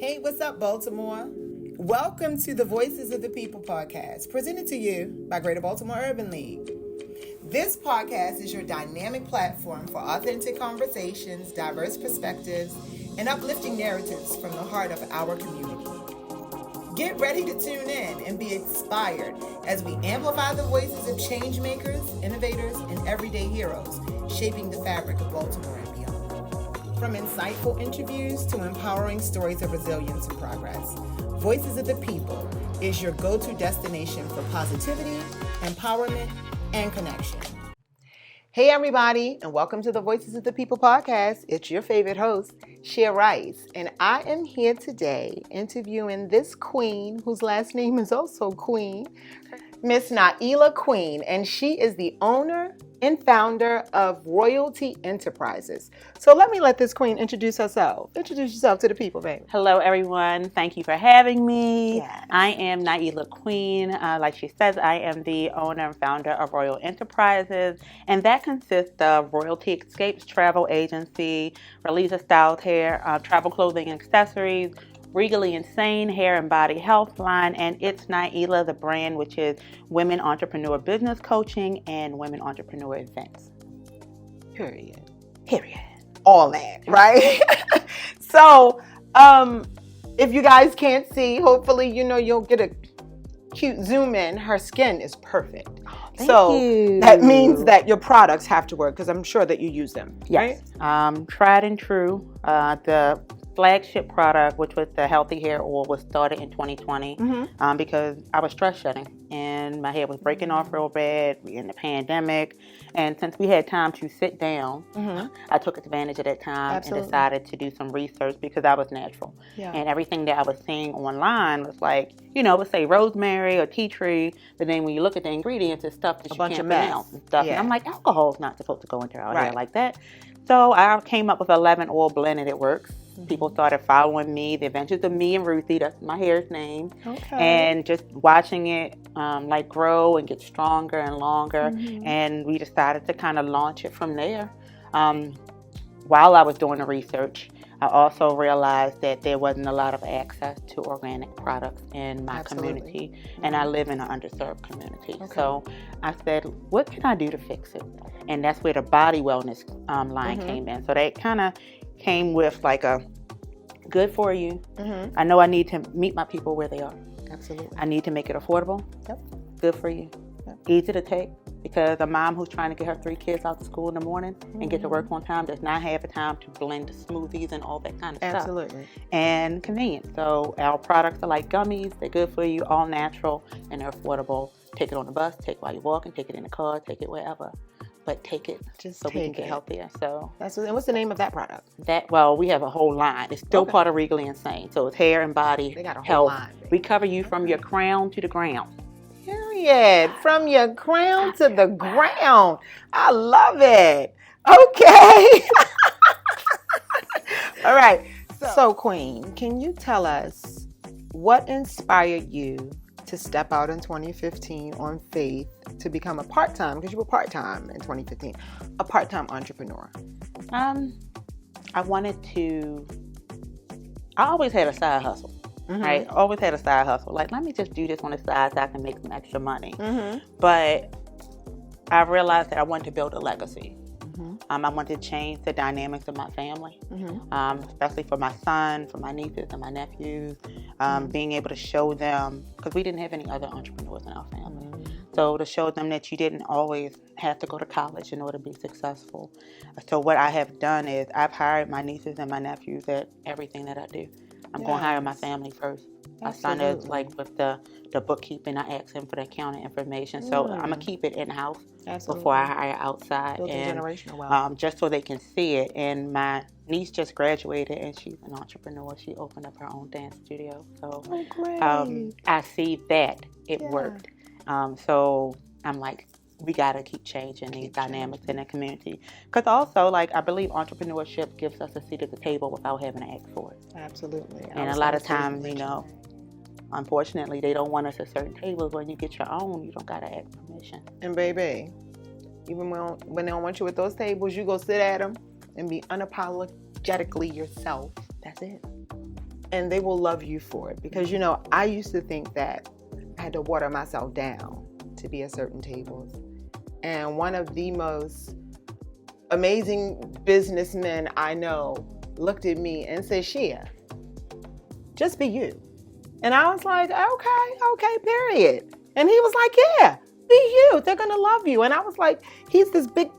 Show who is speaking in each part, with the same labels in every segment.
Speaker 1: Hey, what's up, Baltimore? Welcome to the Voices of the People podcast, presented to you by Greater Baltimore Urban League. This podcast is your dynamic platform for authentic conversations, diverse perspectives, and uplifting narratives from the heart of our community. Get ready to tune in and be inspired as we amplify the voices of change makers, innovators, and everyday heroes, shaping the fabric of Baltimore and beyond. From insightful interviews to empowering stories of resilience and progress, Voices of the People is your go-to destination for positivity, empowerment, and connection. Hey, everybody, and welcome to the Voices of the People podcast. It's your favorite host, Shea Rice, and I am here today interviewing this queen, whose last name is also Queen, Miss Naila Queen, and she is the owner and founder of Royalty Enterprises. So let me let this queen introduce herself. Introduce yourself to the people, baby.
Speaker 2: Hello, everyone. Thank you for having me.
Speaker 1: Yes.
Speaker 2: I am Naila Queen. Like she says, I am the owner and founder of Royal Enterprises, and that consists of Royalty Escapes Travel Agency, Reliza Styles Hair, travel clothing and accessories, Regally Insane Hair and Body Health line, and It's Naila, the brand, which is women entrepreneur business coaching and women entrepreneur events.
Speaker 1: Period.
Speaker 2: Period.
Speaker 1: All that, right? So, if you guys can't see, hopefully, you'll get a cute zoom in. Her skin is perfect.
Speaker 2: Thank you.
Speaker 1: That means that your products have to work, because I'm sure that you use them.
Speaker 2: Yes.
Speaker 1: Right?
Speaker 2: Tried and true. The flagship product, which was the Healthy Hair Oil, was started in 2020 because I was stress shedding and my hair was breaking off real bad. We in the pandemic, and since we had time to sit down, I took advantage of that time and decided to do some research because I was natural.
Speaker 1: Yeah.
Speaker 2: And everything that I was seeing online was like, it would say rosemary or tea tree, but then when you look at the ingredients, it's stuff that you can't pronounce and stuff.
Speaker 1: Yeah.
Speaker 2: And I'm like, alcohol's not supposed to go into our hair like that. So I came up with a lemon oil blend, and it works. People started following me, The Adventures of Me and Ruthie, that's my hair's name. Okay. And just watching it grow and get stronger and longer. And we decided to kind of launch it from there. While I was doing the research, I also realized that there wasn't a lot of access to organic products in my community, and I live in an underserved community. Okay. So I said, what can I do to fix it? And that's where the body wellness line came in. So that kind of came with like a good for you. I know I need to meet my people where they are.
Speaker 1: Absolutely.
Speaker 2: I need to make it affordable. Yep. Good for you. Yep. Easy to take. Because a mom who's trying to get her 3 kids out to school in the morning and get to work on time does not have the time to blend smoothies and all that kind of stuff.
Speaker 1: Absolutely.
Speaker 2: And convenient. So our products are like gummies. They're good for you, all natural, and they're affordable. Take it on the bus, take it while you're walking, take it in the car, take it wherever. But take it just so we can get healthier. So
Speaker 1: and what's the name of that product?
Speaker 2: We have a whole line. It's still part of Regally Insane. So it's hair and body
Speaker 1: they got a whole
Speaker 2: health.
Speaker 1: Line, baby.
Speaker 2: We cover you from your crown to the ground.
Speaker 1: Period. From your crown to the ground. I love it. Okay. All right. So, Queen, can you tell us what inspired you to step out in 2015 on faith to become a part-time, because you were part-time in 2015, a part-time entrepreneur?
Speaker 2: I always had a side hustle. Right? Always had a side hustle. Like, let me just do this on the side so I can make some extra money. But I realized that I wanted to build a legacy. I wanted to change the dynamics of my family, especially for my son, for my nieces and my nephews, being able to show them, because we didn't have any other entrepreneurs in our family. So to show them that you didn't always have to go to college in order to be successful. So what I have done is I've hired my nieces and my nephews at everything that I do. I'm going to hire my family first. My son is with the bookkeeping. I ask him for the accounting information. So I'm going to keep it in-house before I hire outside.
Speaker 1: Building generational wealth.
Speaker 2: Just so they can see it. And my niece just graduated and she's an entrepreneur. She opened up her own dance studio. So I see that it worked. So I'm like, we got to keep changing these dynamics in the community. Because also, I believe entrepreneurship gives us a seat at the table without having to ask for it.
Speaker 1: Absolutely.
Speaker 2: And a lot of times, unfortunately, they don't want us at certain tables. When you get your own, you don't got to ask permission.
Speaker 1: And baby, even when they don't want you at those tables, you go sit at them and be unapologetically yourself. That's it. and they will love you for it. Because, you know, I used to think that I had to water myself down to be at certain tables. And one of the most amazing businessmen I know looked at me and said, Shia, just be you. And I was like, okay, period. And he was like, yeah, be you. They're going to love you. And I was like, he's this big,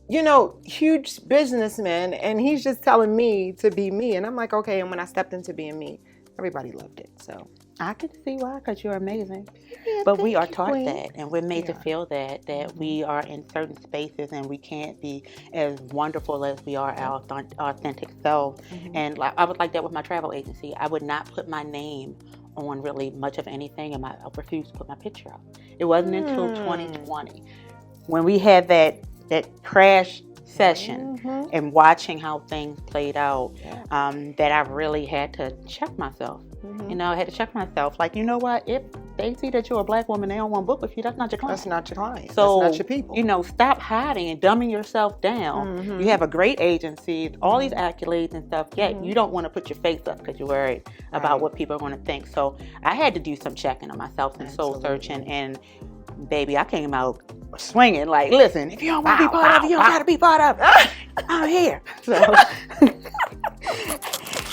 Speaker 1: you know, huge businessman. And he's just telling me to be me. And I'm like, okay. And when I stepped into being me, everybody loved it. So
Speaker 2: I can see why, because you're amazing.
Speaker 1: yeah,
Speaker 2: But we are
Speaker 1: you,
Speaker 2: taught
Speaker 1: Queen.
Speaker 2: that, and we're made to feel that we are in certain spaces and we can't be as wonderful as we are our authentic selves. And like, I was like that with my travel agency. I would not put my name on really much of anything, and I refused to put my picture up. It wasn't until 2020 when we had that crash session and watching how things played out that I really had to check myself. You know, I had to check myself. Like, you know what? If they see that you're a black woman, they don't want to book with you, that's not your client.
Speaker 1: That's not your client.
Speaker 2: So,
Speaker 1: that's not your people.
Speaker 2: You know, stop hiding and dumbing yourself down. You have a great agency, all these accolades and stuff, yet you don't want to put your face up because you're worried about what people are going to think. So I had to do some checking on myself and soul searching. And baby, I came out swinging like, listen, if you don't want to be part of it, you don't got to be part of it. I'm here. So...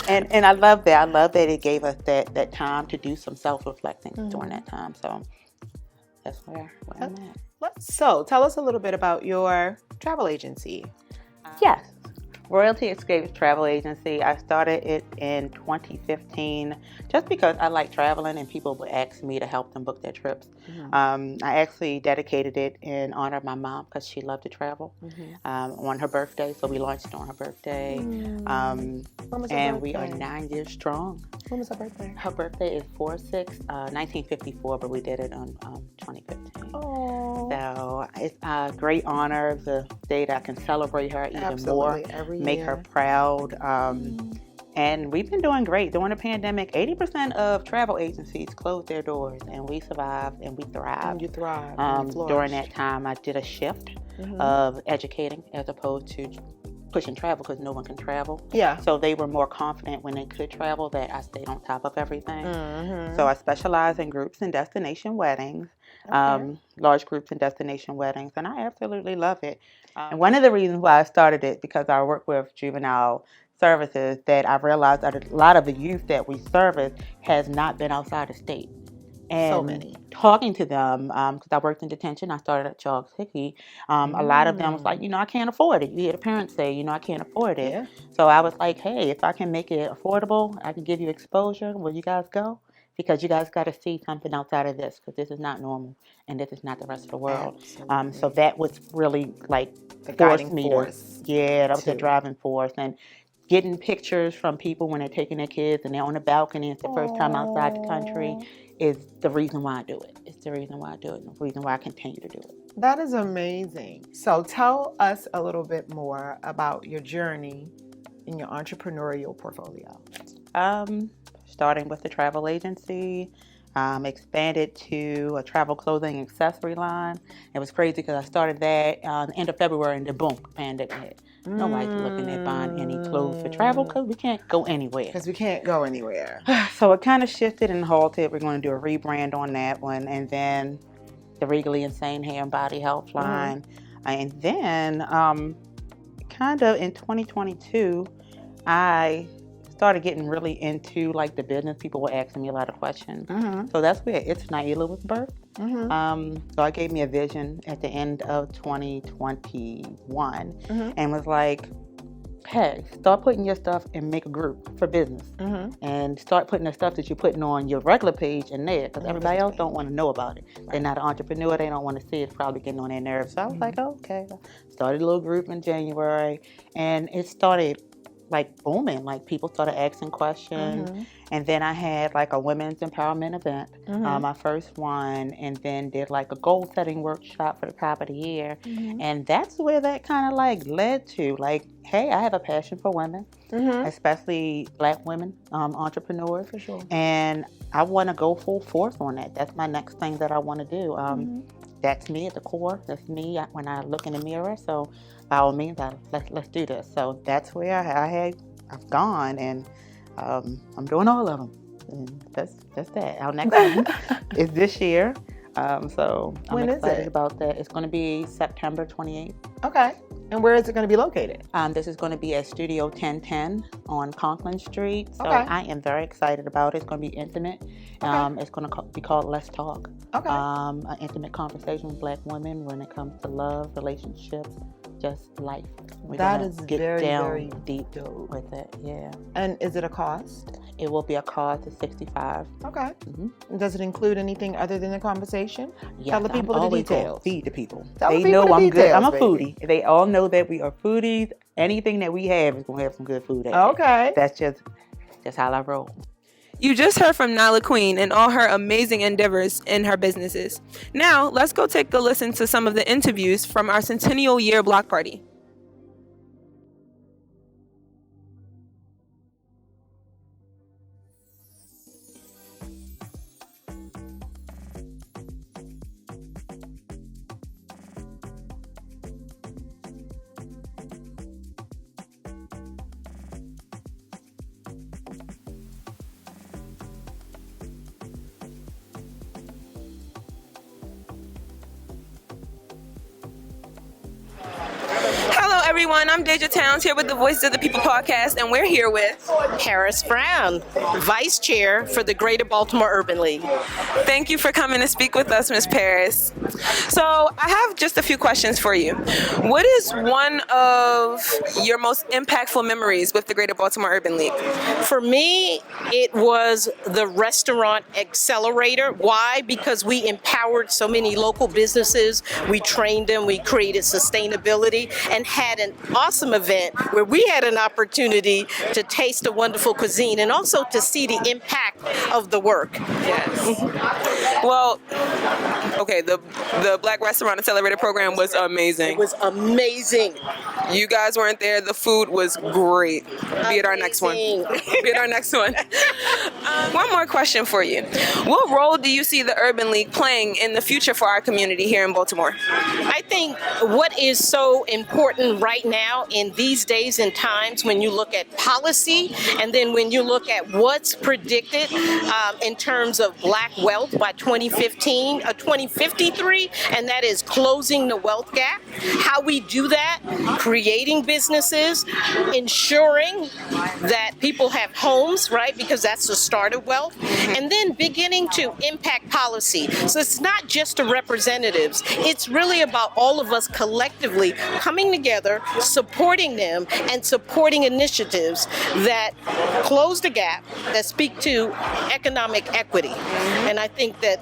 Speaker 2: And I love that. I love that it gave us that time to do some self-reflecting during that time. So that's where I'm at.
Speaker 1: So tell us a little bit about your travel agency.
Speaker 2: Yes. Royalty Escapes Travel Agency. I started it in 2015 just because I like traveling and people would ask me to help them book their trips. I actually dedicated it in honor of my mom because she loved to travel on her birthday. So we launched it on her birthday. And we are 9 years strong.
Speaker 1: When was her birthday?
Speaker 2: Her birthday is 4/6/1954, but we did it on 2015.
Speaker 1: Oh.
Speaker 2: So it's a great honor, the day that I can celebrate her even more, make her proud. And we've been doing great. During the pandemic, 80% of travel agencies closed their doors, and we survived and we thrived.
Speaker 1: You thrived.
Speaker 2: During that time, I did a shift of educating as opposed to pushing travel because no one can travel.
Speaker 1: Yeah.
Speaker 2: So they were more confident when they could travel that I stayed on top of everything. So I specialize in groups and destination weddings, large groups and destination weddings, and I absolutely love it. And one of the reasons why I started it, because I work with juvenile services, that I realized that a lot of the youth that we service has not been outside the state. And
Speaker 1: so many.
Speaker 2: Talking to them, because I worked in detention, I started at Charles Hickey. A lot of them was like, I can't afford it. You hear the parents say, I can't afford it.
Speaker 1: Yeah.
Speaker 2: So I was like, hey, if I can make it affordable, I can give you exposure. Will you guys go? Because you guys got to see something outside of this, because this is not normal and this is not the rest of the world. So that was really like
Speaker 1: the
Speaker 2: forced me
Speaker 1: force.
Speaker 2: That was the driving force. And getting pictures from people when they're taking their kids and they're on the balcony, it's the first time outside the country, is the reason why I do it. It's the reason why I do it, and the reason why I continue to do it.
Speaker 1: That is amazing. So tell us a little bit more about your journey in your entrepreneurial portfolio.
Speaker 2: Starting with the travel agency, expanded to a travel clothing accessory line. It was crazy because I started that the end of February and then boom, pandemic hit. Nobody's looking at buying any clothes for travel because we can't go anywhere. So it kind of shifted and halted. We're going to do a rebrand on that one, and then the Regally Insane Hair and Body Health line. And then kind of in 2022, I started getting really into like the business. People were asking me a lot of questions. So that's where It's Naila was birthed. So it gave me a vision at the end of 2021 and was like, hey, start putting your stuff and make a group for business. And start putting the stuff that you're putting on your regular page in there, because everybody else don't want to know about it. They're not an entrepreneur. They don't want to see it. It's probably getting on their nerves. So I was like, okay. Started a little group in January, and it started like booming. Like people started asking questions. And then I had like a women's empowerment event, my first one, and then did like a goal setting workshop for the top of the year. And that's where that kind of like led to like, hey, I have a passion for women, especially Black women entrepreneurs. For sure. And I want to go full force on that. That's my next thing that I want to do. That's me at the core. That's me when I look in the mirror. So by all means, let's do this. So that's where I've gone, and I'm doing all of them. And that's that. Our next one is this year. So I'm excited about that. It's going to be September 28th.
Speaker 1: Okay. And where is it going to be located?
Speaker 2: This is going to be at Studio 1010 on Conklin Street. So
Speaker 1: Okay.
Speaker 2: I am very excited about it. It's going to be intimate.
Speaker 1: Okay.
Speaker 2: It's going to be called Let's Talk.
Speaker 1: Okay.
Speaker 2: An intimate conversation with Black women when it comes to love, relationships, just life.
Speaker 1: That is
Speaker 2: get
Speaker 1: very,
Speaker 2: down
Speaker 1: very
Speaker 2: deep
Speaker 1: dope.
Speaker 2: with it. Yeah.
Speaker 1: And is it a cost?
Speaker 2: It will be a cost of $65.
Speaker 1: Okay.
Speaker 2: Mm-hmm.
Speaker 1: Does it include anything other than the conversation?
Speaker 2: Yes,
Speaker 1: Tell the people the details.
Speaker 2: Feed the people.
Speaker 1: Tell
Speaker 2: They
Speaker 1: the people
Speaker 2: know
Speaker 1: the
Speaker 2: I'm good.
Speaker 1: details,
Speaker 2: I'm a
Speaker 1: baby.
Speaker 2: foodie. They all know that we are foodies. Anything that we have is gonna have some good food in it.
Speaker 1: Okay.
Speaker 2: That's just how I roll.
Speaker 3: You just heard from Nyla Queen and all her amazing endeavors in her businesses. Now, let's go take a listen to some of the interviews from our Centennial Year Block Party. Hello, everyone. I'm Deja Towns here with the Voices of the People podcast, and we're here with
Speaker 4: Paris Brown, Vice Chair for the Greater Baltimore Urban League.
Speaker 3: Thank you for coming to speak with us, Ms. Paris. So I have just a few questions for you. What is one of your most impactful memories with the Greater Baltimore Urban League?
Speaker 4: For me, it was the Restaurant Accelerator. Why? Because we empowered so many local businesses. We trained them. We created sustainability and had an awesome event where we had an opportunity to taste a wonderful cuisine and also to see the impact of the work.
Speaker 3: Yes. Well, okay, the Black Restaurant Accelerator program was amazing.
Speaker 4: It was amazing.
Speaker 3: You guys weren't there. The food was great. Be at our next one. Be at our next one. One more question for you. What role do you see the Urban League playing in the future for our community here in Baltimore?
Speaker 4: I think what is so important right now in these days and times when you look at policy and then when you look at what's predicted in terms of Black wealth by 2053, and that is closing the wealth gap. How we do that, creating businesses, ensuring that people have homes, right? Because that's the start of wealth. And then beginning to impact policy. So it's not just the representatives. It's really about all of us collectively coming together, supporting them, and supporting initiatives that close the gap, that speak to economic equity. And I think that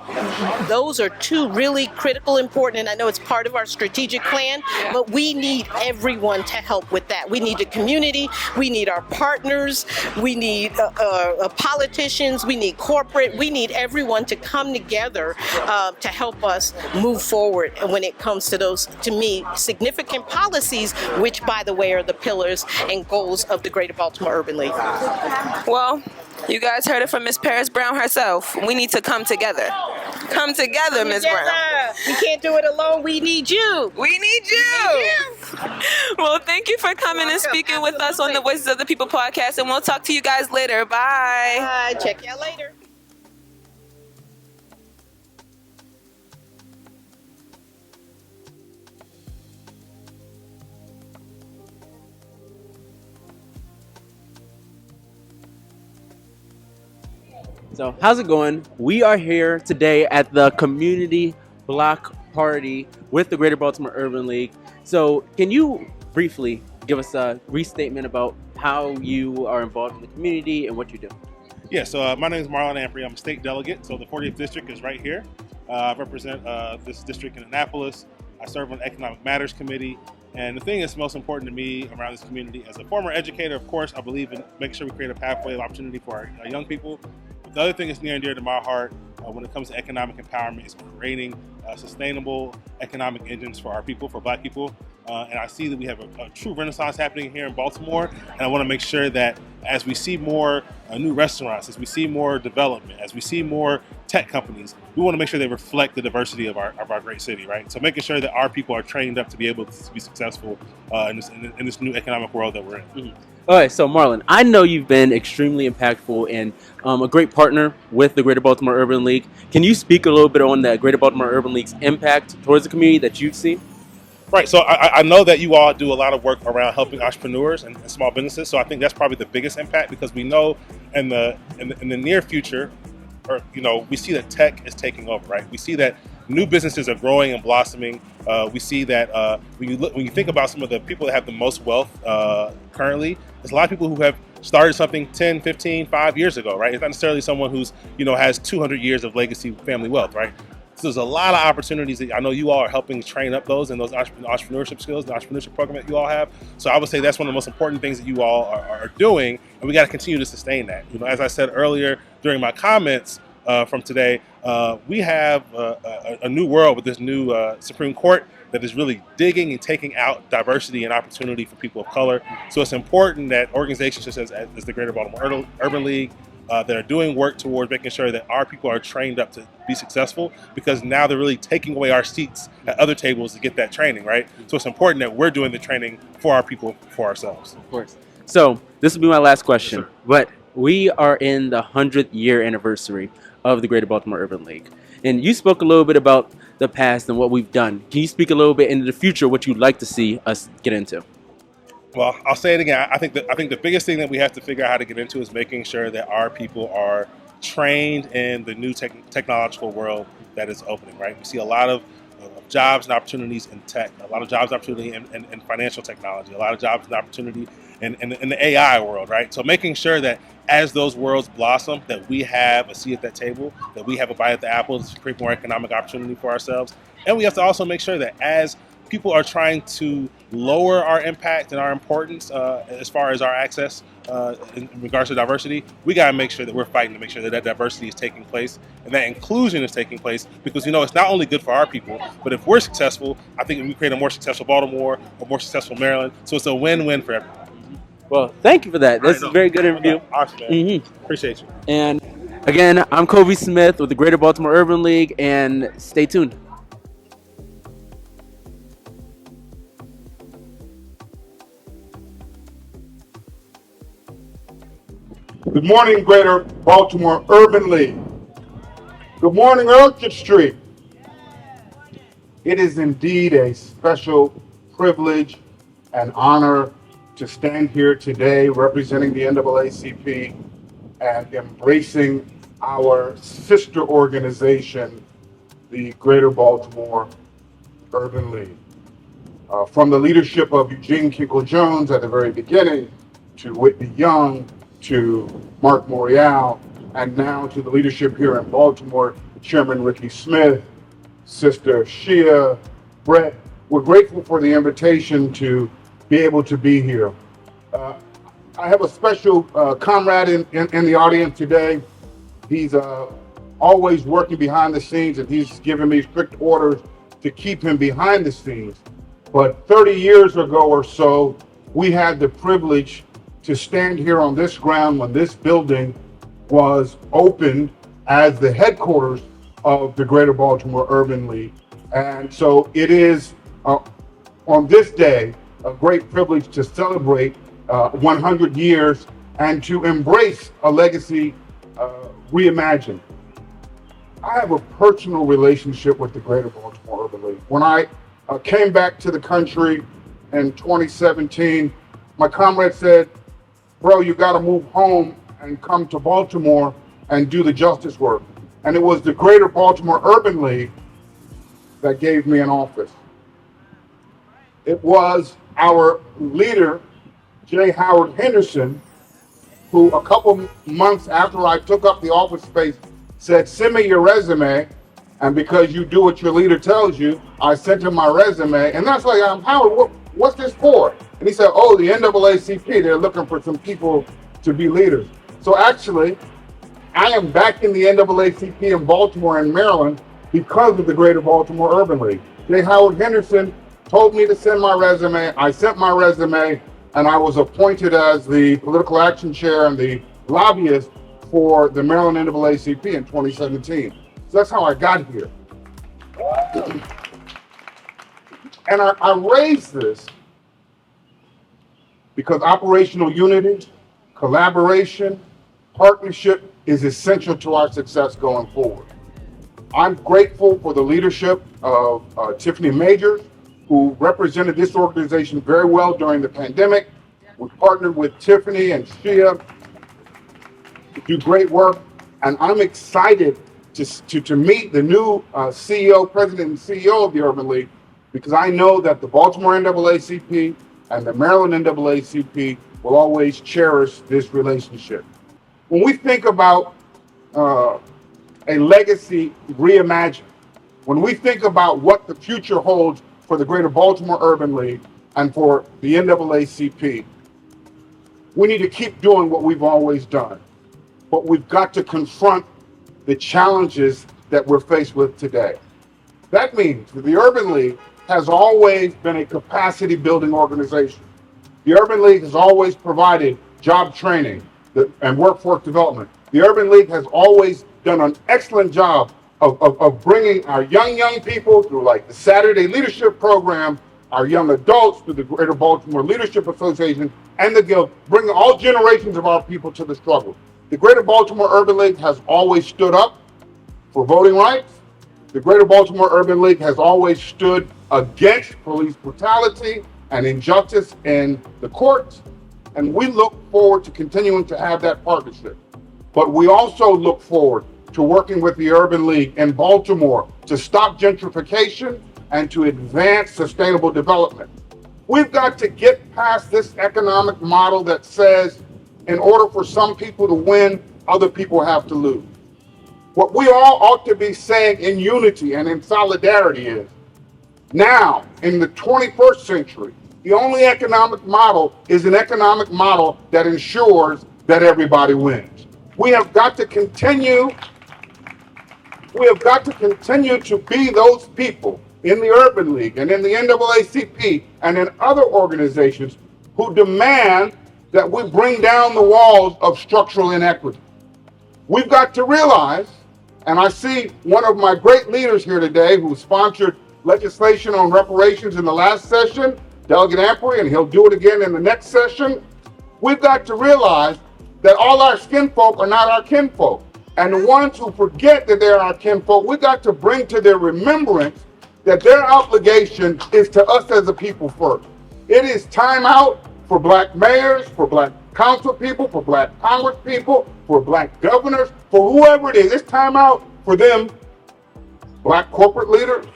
Speaker 4: those are two really critical, important, and I know it's part of our strategic plan, but we need everyone to help with that. We need the community, we need our partners, we need politicians, we need corporate, we need everyone to come together to help us move forward when it comes to those, to me, significant policies, which, by the way, are the pillars and goals of the Greater Baltimore Urban League.
Speaker 3: Well, you guys heard it from Ms. Paris Brown herself. We need to come together. Come together, Ms. Brown.
Speaker 4: We can't do it alone. We need you.
Speaker 3: We need you. Well, thank you for coming and speaking with us on the Voices of the People podcast, and we'll talk to you guys later. Bye.
Speaker 4: Bye. Check you out later.
Speaker 5: So how's it going? We are here today at the Community Block Party with the Greater Baltimore Urban League. So can you briefly give us a restatement about how you are involved in the community and what you do?
Speaker 6: Yeah, so my name is Marlon Amphrey. I'm a state delegate, so the 40th District is right here. I represent this district in Annapolis. I serve on the Economic Matters Committee. And the thing that's most important to me around this community, as a former educator, of course, I believe in making sure we create a pathway of opportunity for our young people. But the other thing that's near and dear to my heart when it comes to economic empowerment is creating sustainable economic engines for our people, for Black people. And I see that we have a true renaissance happening here in Baltimore. And I want to make sure that as we see more new restaurants, as we see more development, as we see more tech companies, we want to make sure they reflect the diversity of our great city, right? So making sure that our people are trained up to be able to be successful in this new economic world that we're in.
Speaker 5: Mm-hmm. All right, so Marlon, I know you've been extremely impactful and a great partner with the Greater Baltimore Urban League. Can you speak a little bit on the Greater Baltimore Urban League's impact towards the community that you've seen?
Speaker 6: Right. So I know that you all do a lot of work around helping entrepreneurs and small businesses. So I think that's probably the biggest impact, because we know in the near future, or we see that tech is taking over. Right. We see that new businesses are growing and blossoming. We see that when you think about some of the people that have the most wealth currently, there's a lot of people who have started something 10, 15, 5 years ago. Right. It's not necessarily someone who's has 200 years of legacy family wealth. Right. So there's a lot of opportunities that I know you all are helping train up those and those entrepreneurship skills, the entrepreneurship program that you all have. So I would say that's one of the most important things that you all are doing, and we got to continue to sustain that. As I said earlier during my comments from today, we have a new world with this new Supreme Court that is really digging and taking out diversity and opportunity for people of color. So it's important that organizations such as the Greater Baltimore Urban League, that are doing work towards making sure that our people are trained up to be successful, because now they're really taking away our seats at other tables to get that training, right? So it's important that we're doing the training for our people, for ourselves.
Speaker 5: Of course. So this will be my last question,
Speaker 6: Yes, sir.
Speaker 5: but we are in the 100th year anniversary of the Greater Baltimore Urban League. And you spoke a little bit about the past and what we've done. Can you speak a little bit into the future, what you'd like to see us get into?
Speaker 6: Well, I'll say it again. I think the biggest thing that we have to figure out how to get into is making sure that our people are trained in the new technological world that is opening, right? We see a lot of jobs and opportunities in tech, a lot of jobs and opportunity in financial technology, a lot of jobs and opportunity in the AI world, right? So making sure that as those worlds blossom, that we have a seat at that table, that we have a bite at the apple to create more economic opportunity for ourselves. And we have to also make sure that as people are trying to lower our impact and our importance as far as our access in regards to diversity, we got to make sure that we're fighting to make sure that that diversity is taking place and that inclusion is taking place, because it's not only good for our people, but if we're successful, I think we create a more successful Baltimore, a more successful Maryland. So it's a win-win for everyone.
Speaker 5: Well, thank you for that. This is a very good interview.
Speaker 6: Awesome, man.
Speaker 5: Mm-hmm.
Speaker 6: Appreciate you.
Speaker 5: And again, I'm Kobe Smith with the Greater Baltimore Urban League, and stay tuned.
Speaker 7: Good morning, Greater Baltimore Urban League. Good morning, Orchard Street. It is indeed a special privilege and honor to stand here today representing the NAACP and embracing our sister organization, the Greater Baltimore Urban League. From the leadership of Eugene Kinkle-Jones at the very beginning, to Whitney Young, to Mark Morial, and now to the leadership here in Baltimore, Chairman Ricky Smith, Sister Shia, Brett. We're grateful for the invitation to be able to be here. I have a special comrade in the audience today. He's always working behind the scenes, and he's given me strict orders to keep him behind the scenes. But 30 years ago or so, we had the privilege to stand here on this ground when this building was opened as the headquarters of the Greater Baltimore Urban League. And so it is on this day a great privilege to celebrate 100 years and to embrace a legacy reimagined. I have a personal relationship with the Greater Baltimore Urban League. When I came back to the country in 2017, my comrade said, "Bro, you got to move home and come to Baltimore and do the justice work." And it was the Greater Baltimore Urban League that gave me an office. It was our leader, J. Howard Henderson, who a couple months after I took up the office space said, "Send me your resume." And because you do what your leader tells you, I sent him my resume. And that's like, Howard, what's this for? And he said, "Oh, the NAACP, they're looking for some people to be leaders." So actually, I am back in the NAACP in Baltimore and Maryland because of the Greater Baltimore Urban League. J. Howard Henderson told me to send my resume. I sent my resume, and I was appointed as the political action chair and the lobbyist for the Maryland NAACP in 2017. So that's how I got here. And I raised this because operational unity, collaboration, partnership is essential to our success going forward. I'm grateful for the leadership of Tiffany Majors, who represented this organization very well during the pandemic. We partnered with Tiffany and Shia to do great work, and I'm excited to meet the new president and CEO of the Urban League, because I know that the Baltimore NAACP and the Maryland NAACP will always cherish this relationship. When we think about a legacy reimagined, when we think about what the future holds for the Greater Baltimore Urban League and for the NAACP, we need to keep doing what we've always done. But we've got to confront the challenges that we're faced with today. That means that the Urban League has always been a capacity building organization. The Urban League has always provided job training and workforce development. The Urban League has always done an excellent job of bringing our young people through like the Saturday Leadership Program, our young adults through the Greater Baltimore Leadership Association and the Guild, bringing all generations of our people to the struggle. The Greater Baltimore Urban League has always stood up for voting rights. The Greater Baltimore Urban League has always stood against police brutality and injustice in the courts. And we look forward to continuing to have that partnership. But we also look forward to working with the Urban League in Baltimore to stop gentrification and to advance sustainable development. We've got to get past this economic model that says in order for some people to win, other people have to lose. What we all ought to be saying in unity and in solidarity is, now, in the 21st century, the only economic model is an economic model that ensures that everybody wins. We have got to continue to be those people in the Urban League and in the NAACP and in other organizations who demand that we bring down the walls of structural inequity. We've got to realize, and I see one of my great leaders here today who sponsored legislation on reparations in the last session, Delegate Ampery, and he'll do it again in the next session. We've got to realize that all our kinfolk are not our kinfolk. And the ones who forget that they're our kinfolk, we've got to bring to their remembrance that their obligation is to us as a people first. It is time out for Black mayors, for Black council people, for Black Congress people, for Black governors, for whoever it is. It's time out for them, Black corporate leaders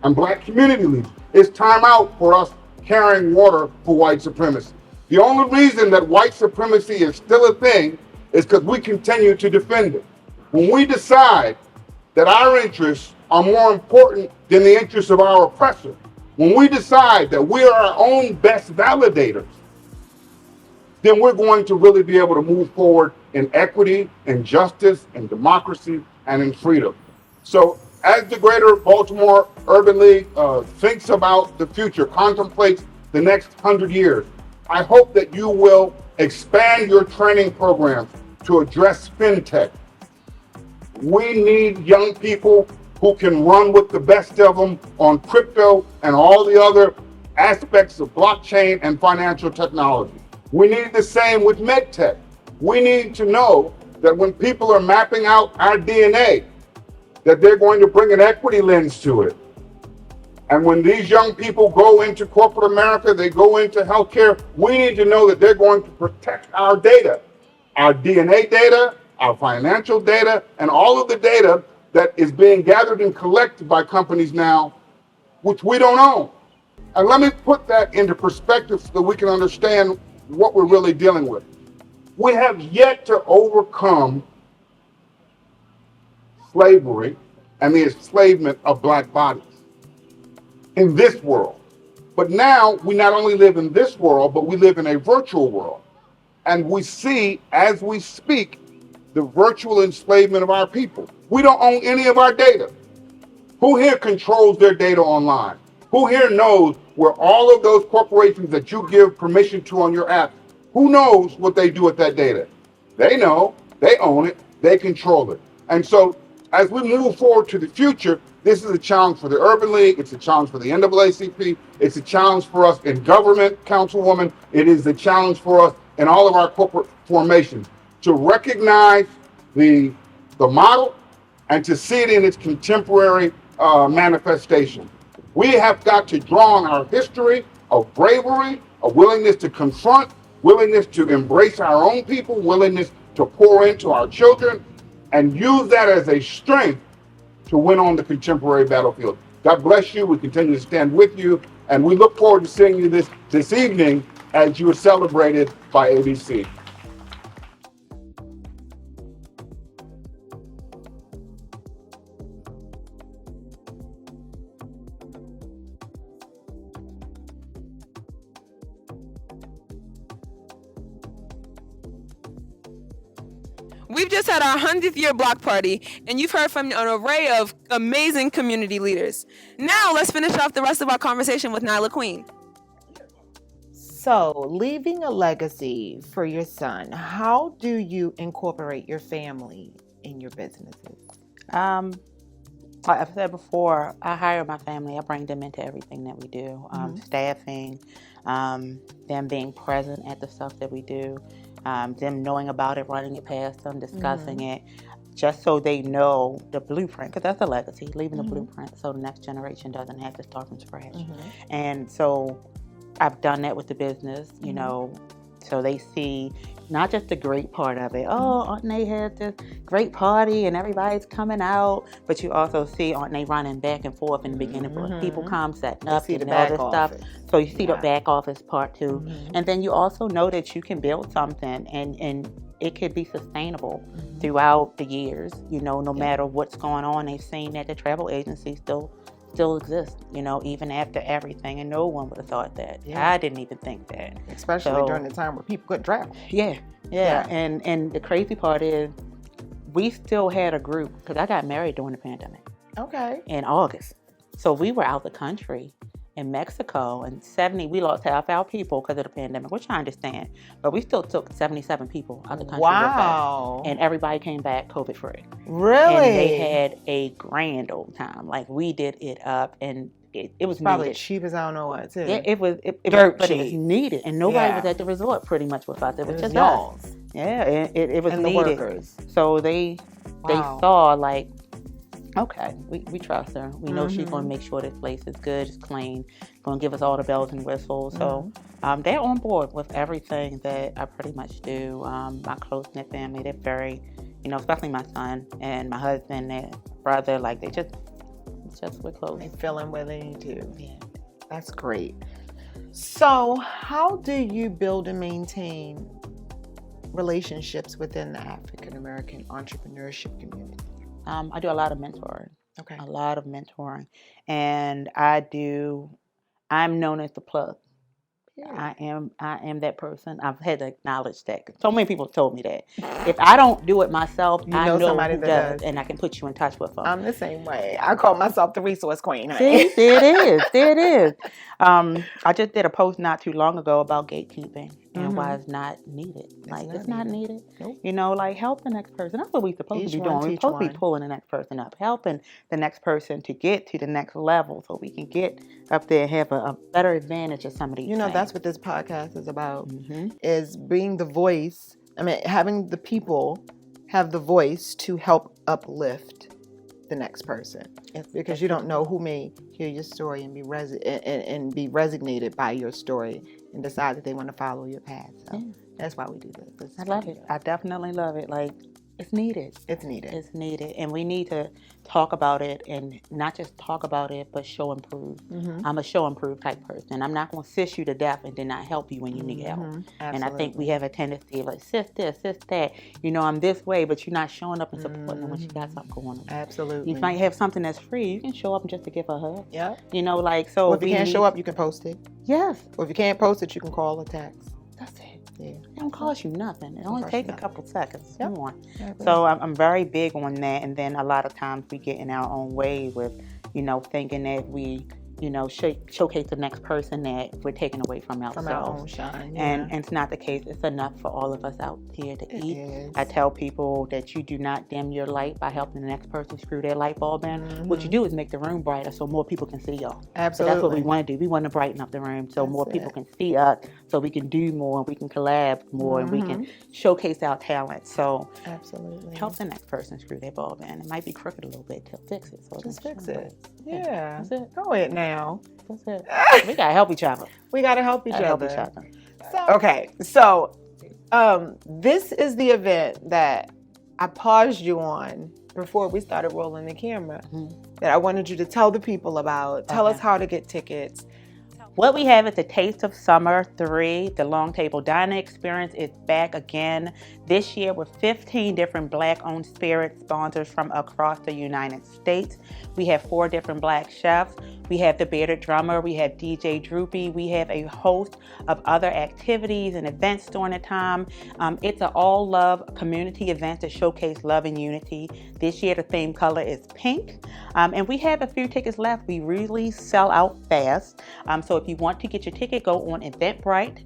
Speaker 7: and Black community leaders. It's time out for us carrying water for white supremacy. The only reason that white supremacy is still a thing is because we continue to defend it. When we decide that our interests are more important than the interests of our oppressor, when we decide that we are our own best validators, then we're going to really be able to move forward in equity, in justice, in democracy, and in freedom. So as the Greater Baltimore Urban League thinks about the future, contemplates the next 100 years, I hope that you will expand your training programs to address fintech. We need young people who can run with the best of them on crypto and all the other aspects of blockchain and financial technology. We need the same with medtech. We need to know that when people are mapping out our DNA, that they're going to bring an equity lens to it. And when these young people go into corporate America, they go into healthcare, we need to know that they're going to protect our data, our DNA data, our financial data, and all of the data that is being gathered and collected by companies now, which we don't own. And let me put that into perspective so that we can understand what we're really dealing with. We have yet to overcome slavery and the enslavement of Black bodies in this world. But now we not only live in this world, but we live in a virtual world. And we see, as we speak, the virtual enslavement of our people. We don't own any of our data. Who here controls their data online? Who here knows where all of those corporations that you give permission to on your app, who knows what they do with that data? They know, they own it, they control it. And so as we move forward to the future, This is a challenge for the Urban League. It's a challenge for the NAACP. It's a challenge for us in government, Councilwoman. It is a challenge for us in all of our corporate formations to recognize the model and to see it in its contemporary manifestation. We have got to draw on our history of bravery, a willingness to confront, willingness to embrace our own people, willingness to pour into our children, and use that as a strength to win on the contemporary battlefield. God bless you. We continue to stand with you, and we look forward to seeing you this evening as you are celebrated by ABC.
Speaker 3: We've just had our 100th year block party, and you've heard from an array of amazing community leaders. Now let's finish off the rest of our conversation with Nyla Queen.
Speaker 1: So, leaving a legacy for your son, how do you incorporate your family in your businesses?
Speaker 2: Like I've said before, I hire my family. I bring them into everything that we do. Staffing, them being present at the stuff that we do, them knowing about it, running it past them, discussing it, just so they know the blueprint, because that's a legacy, leaving the blueprint so the next generation doesn't have to start from scratch. And so I've done that with the business, you know, so they see not just the great part of it. Oh, Aunt Nay had this great party and everybody's coming out, but you also see Aunt Nay running back and forth in the beginning. People come setting up and all this stuff. So you see the back office part too. And then you also know that you can build something and it could be sustainable throughout the years, you know, no matter what's going on. They've seen that the travel agency still exist, you know, even after everything, and no one would have thought that. I didn't even think that,
Speaker 1: especially during the time where people couldn't travel.
Speaker 2: And the crazy part is we still had a group, because I got married during the pandemic in August, so we were out the country in Mexico, and we lost half our people because of the pandemic, which I understand, but we still took 77 people out the country with us, and everybody came back COVID free.
Speaker 1: Really?
Speaker 2: And they had a grand old time. Like, we did it up, and it was
Speaker 1: probably
Speaker 2: needed.
Speaker 1: cheap as I don't know what, too.
Speaker 2: Yeah, it was cheap. But it was needed, and nobody was at the resort pretty much with us. It was just
Speaker 1: y'all.
Speaker 2: us. Yeah, it was
Speaker 1: and
Speaker 2: needed.
Speaker 1: The workers.
Speaker 2: So they saw, like, okay, we trust her. We know she's going to make sure this place is good, it's clean, going to give us all the bells and whistles. So they're on board with everything that I pretty much do. My close-knit family, they're very, you know, especially my son and my husband and brother, like we're close.
Speaker 1: They fill in where they need to.
Speaker 2: Yeah.
Speaker 1: That's great. So how do you build and maintain relationships within the African American entrepreneurship community?
Speaker 2: I do a lot of mentoring.
Speaker 1: Okay.
Speaker 2: A lot of mentoring. And I'm known as the plug. Yeah. I am that person. I've had to acknowledge that. So many people told me that. If I don't do it myself, I know somebody who does, and I can put you in touch with them.
Speaker 1: I'm the same way. I call myself the resource queen.
Speaker 2: See, there it is. I just did a post not too long ago about gatekeeping and why it's not needed. It's not needed.
Speaker 1: Nope.
Speaker 2: You know, like, help the next person. That's what we're supposed to be doing. We're supposed to be pulling the next person up, helping the next person to get to the next level so we can get up there and have a better advantage of some of these things.
Speaker 1: That's what this podcast is about, is being the voice. I mean, having the people have the voice to help uplift the next person, because you don't know who may hear your story and be resonated by your story and decide that they want to follow your path. So that's why we do this.
Speaker 2: I love it. I definitely love it. Like, it's needed.
Speaker 1: It's needed.
Speaker 2: It's needed. And we need to talk about it, and not just talk about it, but show and prove. I'm a show and prove type person. I'm not going to sis you to death and then not help you when you need help.
Speaker 1: Absolutely.
Speaker 2: And I think we have a tendency of like, sis this, sis that. You know, I'm this way, but you're not showing up and supporting her when she got something going on.
Speaker 1: Absolutely.
Speaker 2: You might have something that's free. You can show up just to give her a hug.
Speaker 1: Yeah.
Speaker 2: You know, like, so.
Speaker 1: Or if you can't show up, you can post it.
Speaker 2: Yes.
Speaker 1: Or if you can't post it, you can call or text.
Speaker 2: That's it.
Speaker 1: Yeah.
Speaker 2: It don't cost you nothing. It only takes a couple seconds.
Speaker 1: Yep.
Speaker 2: Come on. So I'm very big on that. And then a lot of times we get in our own way with, you know, thinking that we showcase the next person that we're taking away from ourselves.
Speaker 1: From our own shine. Yeah.
Speaker 2: And it's not the case. It's enough for all of us out here to eat.
Speaker 1: is.
Speaker 2: I tell people that you do not dim your light by helping the next person screw their light bulb in. What you do is make the room brighter so more people can see y'all.
Speaker 1: Absolutely.
Speaker 2: So that's what we want to do. We want to brighten up the room so more people can see us, so we can do more, we can collab more, and we can showcase our talent. So
Speaker 1: Absolutely.
Speaker 2: help the next person screw their bulb in. It might be crooked a little bit to fix it. So
Speaker 1: Just fix
Speaker 2: shine
Speaker 1: it.
Speaker 2: bright.
Speaker 1: Yeah.
Speaker 2: That's it.
Speaker 1: Go it now.
Speaker 2: That's it. We gotta help each other.
Speaker 1: We got to help each
Speaker 2: Gotta help
Speaker 1: other.
Speaker 2: each other.
Speaker 1: Okay, so this is the event that I paused you on before we started rolling the camera that I wanted you to tell the people about. Tell us how to get tickets.
Speaker 2: What we have is the Taste of Summer 3. The Long Table Dining Experience is back again this year with 15 different Black-owned spirit sponsors from across the United States. We have 4 different Black chefs. We have the Bearded Drummer. We have DJ Droopy. We have a host of other activities and events during the time. It's an all-love community event to showcase love and unity. This year, the theme color is pink. And we have a few tickets left. We really sell out fast. So if you want to get your ticket, go on Eventbrite.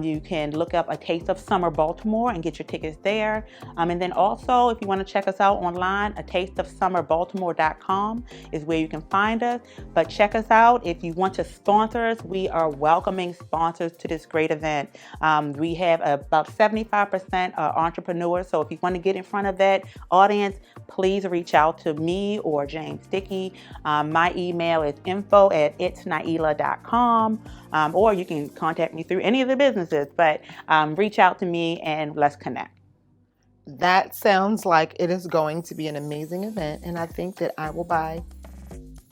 Speaker 2: You can look up A Taste of Summer Baltimore and get your tickets there. And then also, if you want to check us out online, atasteofsummerbaltimore.com is where you can find us. But check us out. If you want to sponsor us, we are welcoming sponsors to this great event. We have about 75% entrepreneurs. So if you want to get in front of that audience, please reach out to me or James Dickey. My email is info@itsnaila.com. Or you can contact me through any of the businesses, but reach out to me and let's connect.
Speaker 1: That sounds like it is going to be an amazing event, and I think that I will buy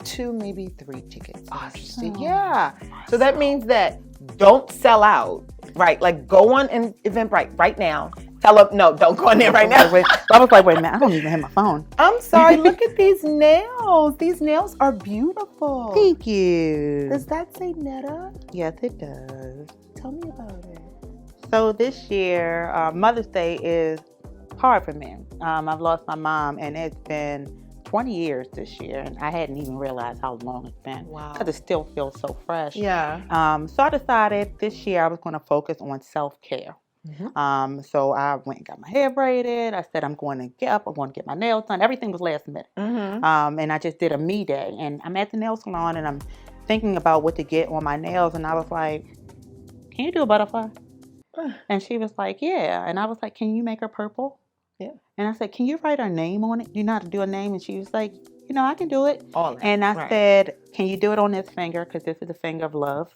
Speaker 1: 2, maybe 3 tickets.
Speaker 2: Awesome.
Speaker 1: Yeah. So that means that don't sell out, right? Like go on Eventbrite right now. Tell them, no, don't go in there right now.
Speaker 2: I was like, wait a minute, I don't even have my phone.
Speaker 1: I'm sorry, look at these nails. These nails are beautiful.
Speaker 2: Thank you.
Speaker 1: Does that say Netta?
Speaker 2: Yes, it does.
Speaker 1: Tell me about it.
Speaker 2: So this year, Mother's Day is hard for me. I've lost my mom, and it's been 20 years this year, and I hadn't even realized how long it's been.
Speaker 1: Wow.
Speaker 2: Because it still feels so fresh.
Speaker 1: Yeah.
Speaker 2: So I decided this year I was going to focus on self-care. So I went and got my hair braided. I said I'm going to get up. I'm going to get my nails done. Everything was last minute. And I just did a me day. And I'm at the nail salon and I'm thinking about what to get on my nails. And I was like, can you do a butterfly? And she was like, yeah. And I was like, can you make her purple?
Speaker 1: Yeah.
Speaker 2: And I said, can you write her name on it? You know how to do a name? And she was like, I can do it.
Speaker 1: All that.
Speaker 2: And I
Speaker 1: Right.
Speaker 2: said, can you do it on this finger? Because this is a finger of love,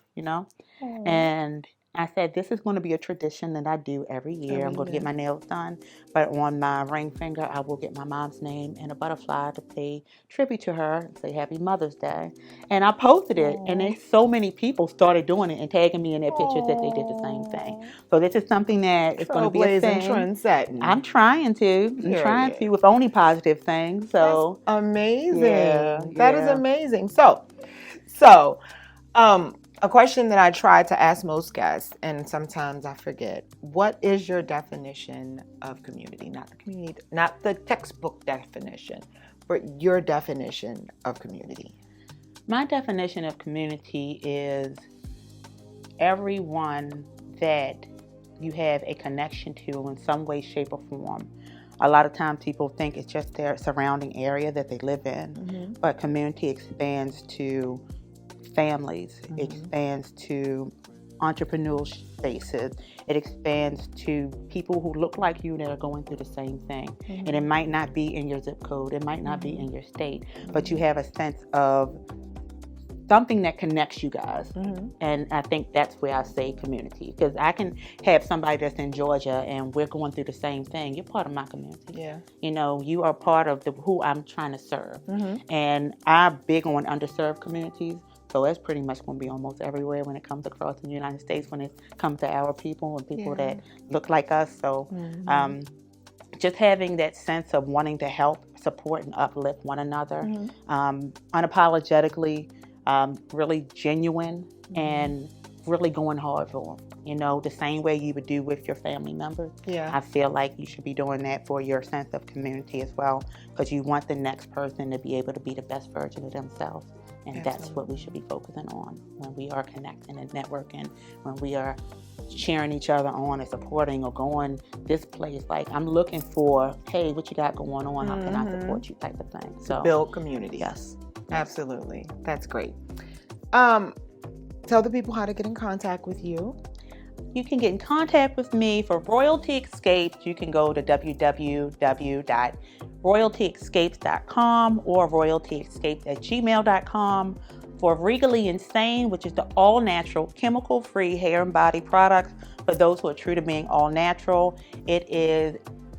Speaker 2: And I said, this is going to be a tradition that I do every year. I'm going to get my nails done. But on my ring finger, I will get my mom's name and a butterfly to pay tribute to her and say Happy Mother's Day. And I posted it. And then so many people started doing it and tagging me in their pictures that they did the same thing. So this is something that is going to be a thing.
Speaker 1: Trendsetting.
Speaker 2: I'm trying to. With only positive things. So
Speaker 1: that's amazing.
Speaker 2: Yeah,
Speaker 1: That is
Speaker 2: yeah.
Speaker 1: amazing. So, a question that I try to ask most guests, and sometimes I forget. What is your definition of community? Not the textbook definition, but your definition of community.
Speaker 2: My definition of community is everyone that you have a connection to in some way, shape, or form. A lot of times people think it's just their surrounding area that they live in, but community expands to families, it expands to entrepreneurial spaces, it expands to people who look like you that are going through the same thing. And it might not be in your zip code, it might not be in your state, but you have a sense of something that connects you guys. And I think that's where I say community, because I can have somebody that's in Georgia and we're going through the same thing. You're part of my community.
Speaker 1: Yeah.
Speaker 2: You are part of who I'm trying to serve. And I'm big on underserved communities. So that's pretty much going to be almost everywhere when it comes across the United States, when it comes to our people and people that look like us. So just having that sense of wanting to help, support, and uplift one another, unapologetically, really genuine, and really going hard for them. You know, the same way you would do with your family members.
Speaker 1: Yeah.
Speaker 2: I feel like you should be doing that for your sense of community as well, because you want the next person to be able to be the best version of themselves. And that's what we should be focusing on when we are connecting and networking, when we are cheering each other on or supporting or going this place. Like, I'm looking for, hey, what you got going on? How can I support you type of thing. So
Speaker 1: Build community.
Speaker 2: yes.
Speaker 1: Absolutely. That's great. Tell the people how to get in contact with you.
Speaker 2: You can get in contact with me for Royalty Escapes. You can go to www.royaltyescapes.com or royaltyescapes@gmail.com. For Regally Insane, which is the all-natural, chemical-free hair and body products for those who are true to being all-natural, it is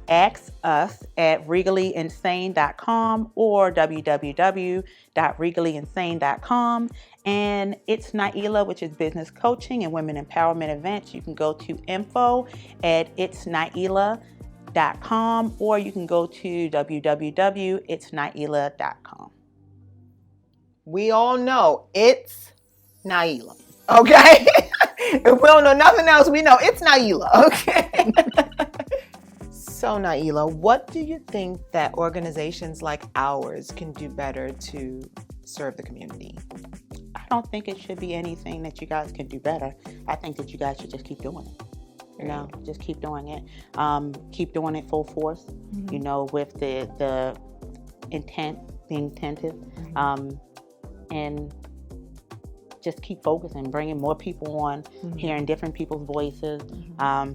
Speaker 2: ask us at regallyInsane.com or www.regallyInsane.com. And It's Naila, which is business coaching and women empowerment events. You can go to info@itsnaila.com or you can go to www.itsnaila.com.
Speaker 1: We all know it's Naila. Okay? If we don't know nothing else, we know it's Naila. Okay? So, Naila, what do you think that organizations like ours can do better to serve the community?
Speaker 2: I don't think it should be anything that you guys can do better. I think that you guys should just keep doing it. You know, just keep doing it. Keep doing it full force, you know, with the intent, being attentive, and just keep focusing, bringing more people on, hearing different people's voices,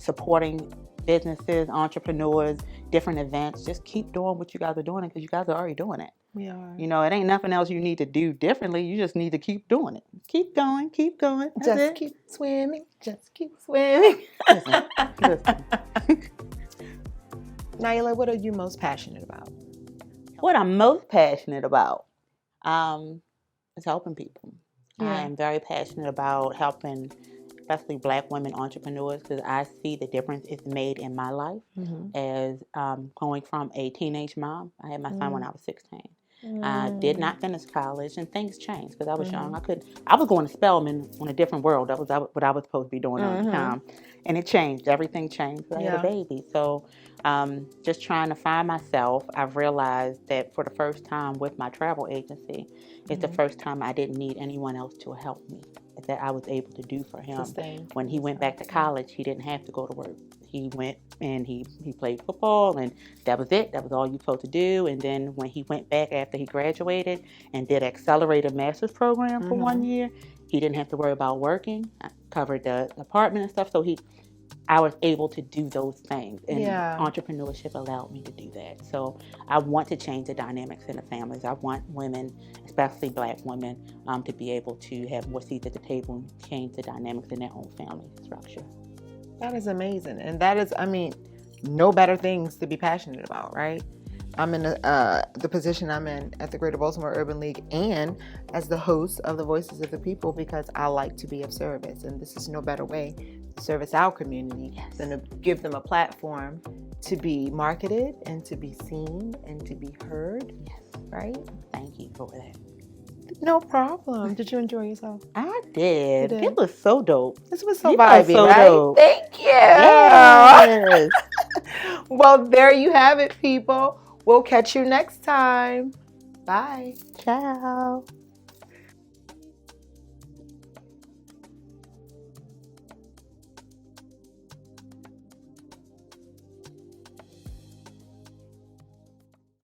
Speaker 2: supporting businesses, entrepreneurs, different events. Just keep doing what you guys are doing because you guys are already doing it.
Speaker 1: We are.
Speaker 2: You know, it ain't nothing else you need to do differently. You just need to keep doing it. Keep going, keep going. That's
Speaker 1: Just
Speaker 2: it.
Speaker 1: keep swimming. Just keep swimming.
Speaker 2: Listen.
Speaker 1: Naila, what are you most passionate about?
Speaker 2: What I'm most passionate about is helping people.
Speaker 1: Yeah.
Speaker 2: I am very passionate about helping, especially Black women entrepreneurs, because I see the difference it's made in my life as going from a teenage mom. I had my son when I was 16. I did not finish college, and things changed because I was young. I was going to Spelman on a different world. That was what I was supposed to be doing at the time, and it changed. Everything changed. I had a baby, so just trying to find myself. I've realized that for the first time with my travel agency, it's the first time I didn't need anyone else to help me. That I was able to do for him. When he went back to college, he didn't have to go to work. He went and he played football, and that was it. That was all you were supposed to do. And then when he went back after he graduated and did accelerated master's program for 1 year, he didn't have to worry about working. I covered the apartment and stuff, so I was able to do those things, and entrepreneurship allowed me to do that. So I want to change the dynamics in the families. I want women, especially Black women, to be able to have more seats at the table and change the dynamics in their own family structure.
Speaker 1: That is amazing. And that is, I mean, no better things to be passionate about, right? I'm in the position I'm in at the Greater Baltimore Urban League and as the host of the Voices of the People because I like to be of service. And this is no better way to service our community than to give them a platform to be marketed and to be seen and to be heard.
Speaker 2: Yes.
Speaker 1: Right?
Speaker 2: Thank you for that.
Speaker 1: No problem. Did you enjoy yourself?
Speaker 2: I did.
Speaker 1: You did?
Speaker 2: It was so dope.
Speaker 1: This was so
Speaker 2: You
Speaker 1: vibey,
Speaker 2: were so
Speaker 1: right?
Speaker 2: dope.
Speaker 1: Thank you.
Speaker 2: Yes.
Speaker 1: Well, there you have it, people. We'll catch you next time. Bye.
Speaker 2: Ciao.